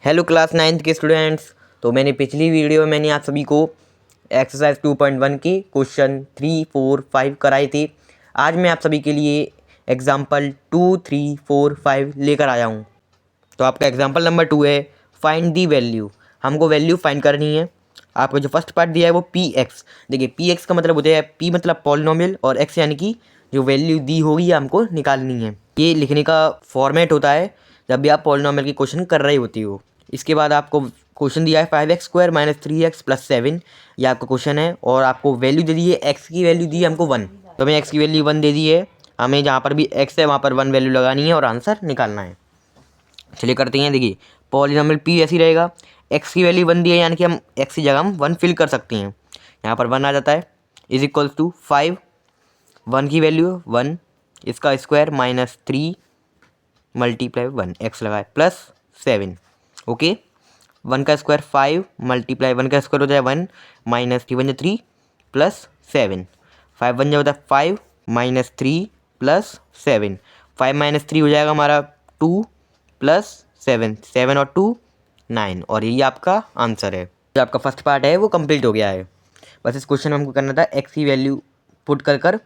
Hello class 9th के students. तो मैंने पिछली वीडियो में मैंने आप सभी को एक्सरसाइज 2.1 की क्वेश्चन 3, 4, 5 कराए थे। आज मैं आप सभी के लिए एग्जाम्पल 2, 3, 4, 5 लेकर आया हूँ। तो आपका एग्जाम्पल नंबर 2 है फाइंड दी वैल्यू। हमको वैल्यू फाइंड करनी है। आपको जो फर्स्ट पार्ट दिया है वो पी एक्स। देखिए पी एक्स का मतलब होता है पी मतलब पॉलिनोमियल और एक्स यानी कि जो वैल्यू दी होगी हमको निकालनी है। ये लिखने का फॉर्मेट होता है जब भी आप पॉलिनोमियल की क्वेश्चन कर रही होती हो। इसके बाद आपको क्वेश्चन दिया है 5x² - 3x + 7। ये आपका क्वेश्चन है और आपको वैल्यू दे दी है, एक्स की वैल्यू दी है हमको 1। तो हमें एक्स की वैल्यू 1 दे दी है। हमें जहाँ पर भी एक्स है वहाँ पर 1 वैल्यू लगानी है और आंसर निकालना है। चलिए करते हैं। देखिए पॉलिनोमियल पी ऐसी रहेगा, एक्स की वैल्यू 1 दी है यानी कि हम एक्स की जगह हम 1 फिल कर सकते हैं। यहाँ पर 1 आ जाता है इज इक्वल्स टू 5। 1 की वैल्यू 1, इसका स्क्वायर -3 × 1 एक्स लगाए प्लस 7। ओके 1 का स्क्वायर 5 × 1 का स्क्वायर हो जाए 1 -3 बन जाए 3 प्लस 7। 5 बन जाए होता है 5 -3 प्लस 7। 5 - 3 हो जाएगा हमारा 2 प्लस 7। 7 और 2 9 और यही आपका आंसर है। जो आपका फर्स्ट पार्ट है वो कंप्लीट हो गया है। बस इस क्वेश्चन में हमको करना था एक्स की वैल्यू पुट कर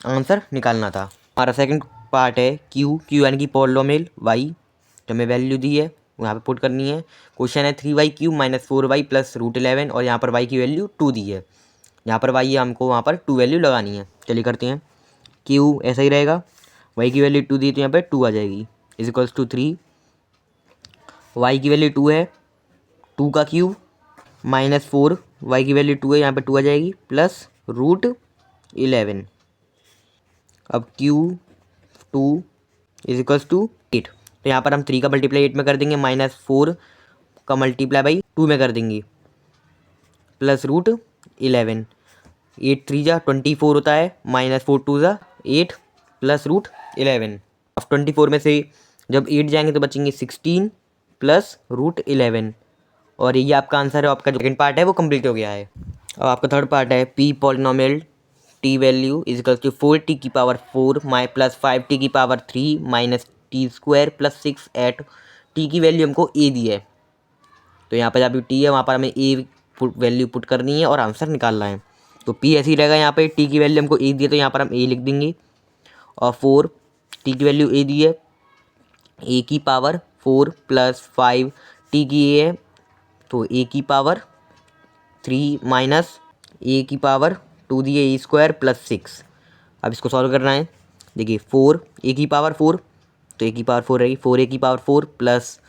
आंसर निकालना था। हमारा सेकंड पार्ट है क्यू यानी कि पॉलिनोमियल वाई। जो हमें वैल्यू दी है वो यहाँ पे पुट करनी है। क्वेश्चन है 3y³ - 4y + √11 और यहाँ पर y की वैल्यू 2 दी है। यहाँ पर y है, हमको वहाँ पर 2 वैल्यू लगानी है। चलिए करते हैं। क्यू ऐसा ही रहेगा, y की वैल्यू 2 दी तो यहाँ पर 2 आ जाएगी इज इक्वल्स टू 3। y की वैल्यू 2 है, 2 का क्यूब -4 y की वैल्यू 2 है, यहाँ पर 2 आ जाएगी प्लस √11। अब Q2 इज इक्वल्स टू 8। तो यहाँ पर हम 3 का मल्टीप्लाई 8 में कर देंगे, -4 का मल्टीप्लाई 2 में कर देंगे प्लस √11। 8 3 जा 24 होता है, -4 2 जा 8 प्लस √11। अब 24 में से जब 8 जाएंगे तो बचेंगे 16 प्लस √11 और ये आपका आंसर है। आपका जो सेकंड पार्ट है वो कंप्लीट हो गया है। अब आपका थर्ड पार्ट है p polynomial t value is equal to 4t⁴ plus 5t⁻³ -t² plus 6 at t की वैल्यू हमको ए दी है। तो यहाँ पर जहाँ भी टी है वहाँ पर हमें ए वैल्यू पुट करनी है और आंसर निकालना है। तो पी ऐसे ही रहेगा, यहाँ पे टी की वैल्यू हमको ए दी है तो यहाँ पर हम ए लिख देंगे और 4 टी की वैल्यू ए दी है, a⁴ प्लस 5 टी की ए है तो a⁴ माइनस a⁴ दी है e² प्लस 6। अब इसको सॉल्व करना है। देखिए 4 a⁴ तो a⁴ रहेगी 4a⁴ plus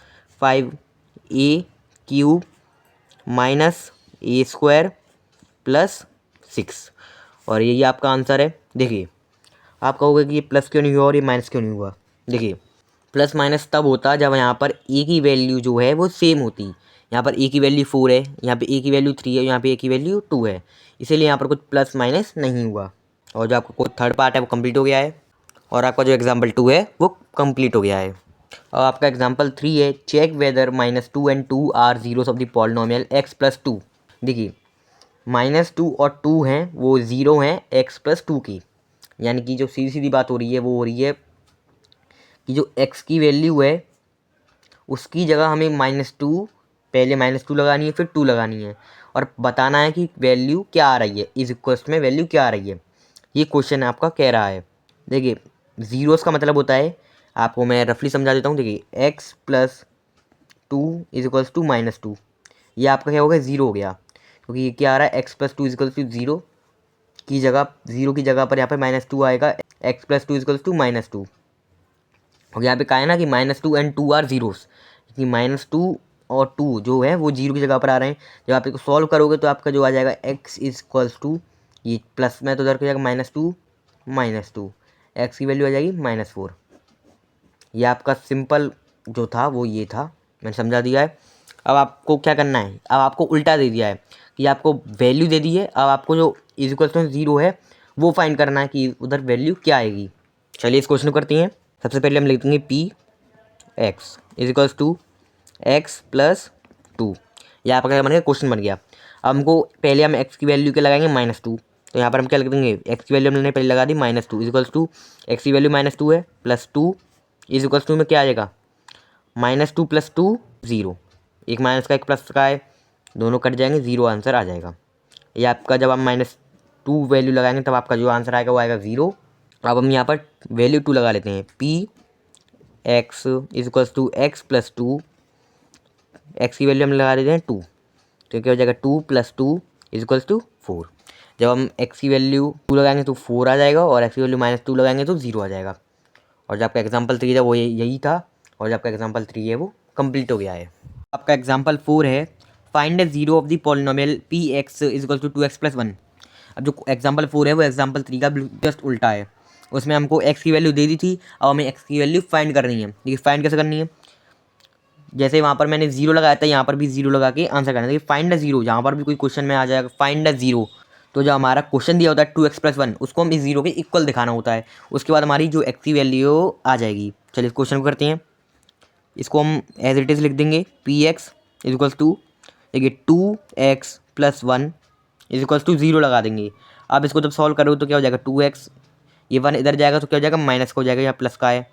5a³ minus a² plus 6 और यही आपका आंसर है। देखिए आप कहोगे कि ये प्लस क्यों नहीं हुआ और ये माइनस क्यों नहीं हुआ। देखिए प्लस माइनस तब होता जब यहाँ पर ए की वैल्यू जो है वो सेम होती। यहाँ पर ए की वैल्यू 4 है, यहाँ पे ए की वैल्यू 3 है, यहाँ पे ए की वैल्यू 2 है, इसीलिए यहाँ पर कुछ प्लस माइनस नहीं हुआ। और जो आपका थर्ड पार्ट है वो कंप्लीट हो गया है और आपका जो एग्जाम्पल 2 है वो कंप्लीट हो गया है। और आपका एग्जाम्पल 3 है check whether -2 and 2 are zeros of the polynomial x + 2। देखिए -2 और 2 हैं वो ज़ीरो हैं x + 2 की, यानी कि जो सीधी सीधी बात हो रही है वो हो रही है कि जो x की वैल्यू है उसकी जगह हमें -2 पहले -2 लगानी है फिर 2 लगानी है और बताना है कि वैल्यू क्या आ रही है, इस इक्वेशन में वैल्यू क्या आ रही है। ये क्वेश्चन आपका कह रहा है। देखिए ज़ीरोस का मतलब होता है, आपको मैं रफली समझा देता हूँ। देखिए x + 2 इज इक्वल्स टू -2, ये आपका क्या हो गया, ज़ीरो हो गया, क्योंकि ये क्या आ रहा है x + 2 इज इक्वल्स टू 0 की जगह, 0 की जगह पर यहाँ पर -2 आएगा, x + 2 इज इक्वल्स टू -2। और यहाँ पे कहा है ना कि -2 and 2 आर जीरोस, कि -2 और 2 जो है वो जीरो की जगह पर आ रहे हैं। जब आप इसको सॉल्व करोगे तो आपका जो आ जाएगा x इज इक्वल्स टू, ये प्लस में तो उधर हो जाएगा -2 x की वैल्यू आ जाएगी -4। ये आपका सिंपल जो था वो ये था, मैंने समझा दिया है। अब आपको क्या करना है, अब आपको उल्टा दे दिया है कि आपको वैल्यू दे दी है, अब आपको जो इज इक्वल्स टू 0 है वो फाइंड करना है कि उधर वैल्यू क्या आएगी। चलिए इस क्वेश्चन को करते हैं। सबसे पहले हम लिख देंगे p x is equals to x + 2। यहाँ पर क्या बन गया, क्वेश्चन बन गया। अब हमको पहले हम एक्स की वैल्यू क्या लगाएंगे, -2। तो यहाँ पर हम क्या लिख देंगे, एक्स की वैल्यू हमने पहले लगा दी -2 इज इक्वल्स टू एक्स की वैल्यू -2 है प्लस 2 इज इक्वल्स टू में क्या आ जाएगा, -2 + 2 0 एक माइनस का एक प्लस का है, दोनों कट जाएंगे, ज़ीरो आंसर आ जाएगा। ये आपका जब हम -2 वैल्यू लगाएंगे तब आपका जो आंसर आएगा वो आएगा 0। अब हम यहाँ पर वैल्यू 2 लगा लेते हैं। P x is equals to x plus 2, x की वैल्यू हम लगा देते हैं 2, तो क्या हो जाएगा 2 + 2 इज इक्वल्स टू 4। जब हम एक्स की वैल्यू 2 लगाएंगे तो 4 आ जाएगा, और एक्स की वैल्यू -2 लगाएंगे तो 0 आ जाएगा। और जो आपका एग्जाम्पल 3 था वो यही था, और जो आपका एग्जाम्पल 3 है वो कंप्लीट हो गया है। आपका एग्जाम्पल 4 है, find the zero of the polynomial p x is equal to 2x + 1। अब जो एग्जाम्पल 4 है वो एग्जाम्पल 3 का जस्ट उल्टा है। उसमें हमको एक्स की वैल्यू दे दी थी, अब हमें एक्स की वैल्यू फाइंड करनी है। देखिए फाइंड कैसे करनी है, जैसे वहाँ पर मैंने 0 लगाया था, यहाँ पर भी 0 लगा के आंसर करना है। देखिए फाइंड द जीरो, जहाँ पर भी कोई क्वेश्चन में आ जाएगा फाइंड द जीरो, तो जो हमारा क्वेश्चन दिया होता है 2x + 1, उसको हम इस जीरो के इक्वल दिखाना होता है। उसके बाद हमारी जो एक्स की वैल्यू आ जाएगी। चलिए इस क्वेश्चन को करते हैं, इसको हम एज इट इज़ लिख देंगे। P x is equals to, देखिए 2x + 1 इज इक्वल्स टू 0 लगा देंगे। अब इसको जब सॉल्व करो तो क्या हो जाएगा 2x, ये 1 इधर जाएगा तो क्या हो जाएगा माइनस का हो जाएगा, यहाँ प्लस का है।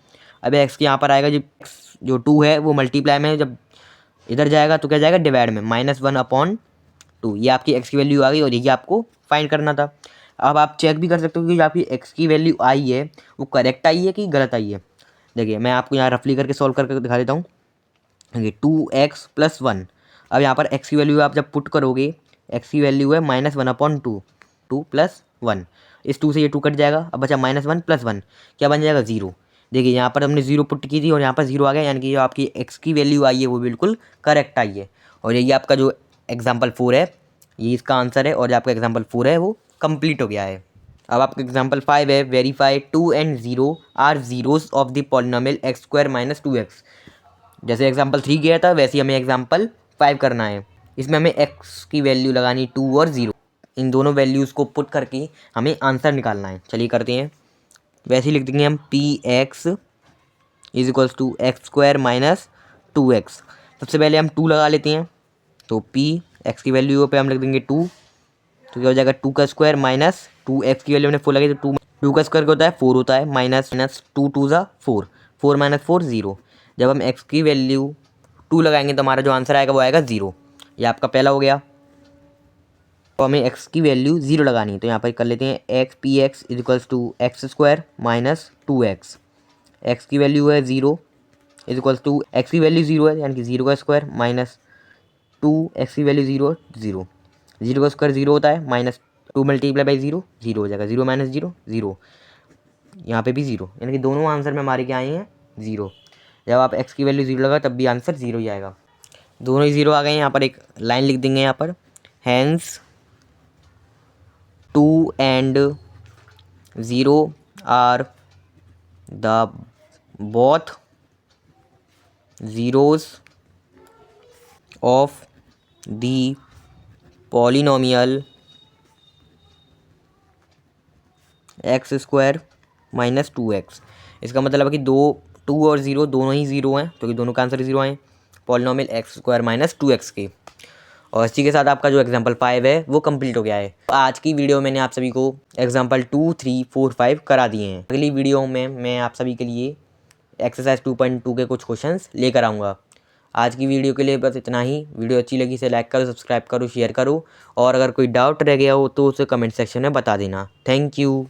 अब एक्स के यहाँ पर आएगा, जो 2 है वो मल्टीप्लाई में जब इधर जाएगा तो क्या जाएगा डिवाइड में, -1/2। ये आपकी एक्स की वैल्यू आ गई, और ये आपको फाइंड करना था। अब आप चेक भी कर सकते हो कि जो आपकी एक्स की वैल्यू आई है वो करेक्ट आई है कि गलत आई है। देखिए मैं आपको यहाँ रफली करके सॉल्व करके दिखा देता हूँ। देखिए 2x + 1, अब यहाँ पर एक्स की वैल्यू आप जब पुट करोगे, एक्स की वैल्यू है -1/2, 2 + 1, इस 2 से ये 2 कट जाएगा। अब बचा -1 + 1, क्या बन जाएगा 0। देखिए यहाँ पर हमने 0 पुट की थी और यहाँ पर 0 आ गया, यानी कि जो आपकी एक्स की वैल्यू आई है वो बिल्कुल करेक्ट आई है। और यही आपका जो एग्जाम्पल 4 है ये इसका आंसर है, और जो आपका एग्जाम्पल 4 है वो कंप्लीट हो गया है। अब आपका एग्जाम्पल 5 है, verify 2 and 0 are zeros of the polynomial x² - 2x। जैसे एग्जाम्पल 3 गया था वैसे ही हमें एग्जाम्पल 5 करना है। इसमें हमें x की वैल्यू लगानी 2 और 0, इन दोनों वैल्यूज़ को पुट करके हमें आंसर निकालना है। चलिए करते हैं, वैसे ही लिख देंगे हम p x is equals to x² - 2x। सबसे पहले हम 2 लगा लेते हैं, तो पी एक्स की वैल्यू पे हम लिख देंगे 2, तो क्या हो जाएगा 2 का स्क्वायर माइनस 2x की वैल्यू हमने 4 लगी तो 2 का स्क्वायर क्या होता है 4 होता है, -2 2 ज़ा 4, 4 - 4 0। जब हम x की वैल्यू 2 लगाएंगे तो हमारा जो आंसर आएगा वो आएगा 0। ये आपका पहला हो गया। तो हमें x की वैल्यू 0 लगानी है, तो यहाँ पर कर लेते हैं x p x is equals to x² - 2x। x की वैल्यू है 0 इज इक्वल्स टू x की वैल्यू 0 है, यानी कि 0 का स्क्वायर -2 x की वैल्यू 0 0, 0 का स्क्वायर 0 होता है, -2 × 0 0 हो जाएगा, 0 - 0 0, यहाँ पे भी 0, यानी कि दोनों आंसर में हमारे क्या आए हैं 0। जब आप x की वैल्यू 0 लगा तब भी आंसर 0 ही आएगा। दोनों ही 0 आ गए। यहाँ पर एक लाइन लिख देंगे, यहाँ पर hence 2 and 0 are the both zeros of the polynomial x² - 2x। इसका मतलब है कि 2 और 0 दोनों ही 0 हैं, क्योंकि दोनों का आंसर 0 आए पॉलिनोमियल x² - 2x के। और इसी के साथ आपका जो एग्जाम्पल 5 है वो कंप्लीट हो गया है। आज की वीडियो में मैंने आप सभी को एग्जाम्पल 2, 3, 4, 5 करा दिए हैं। अगली वीडियो में मैं आप सभी के लिए एक्सरसाइज 2.2 के कुछ क्वेश्चंस लेकर आऊँगा। आज की वीडियो के लिए बस इतना ही। वीडियो अच्छी लगी इसे लाइक करो, सब्सक्राइब करो, शेयर करो, और अगर कोई डाउट रह गया हो तो उसे कमेंट सेक्शन में बता देना। Thank you.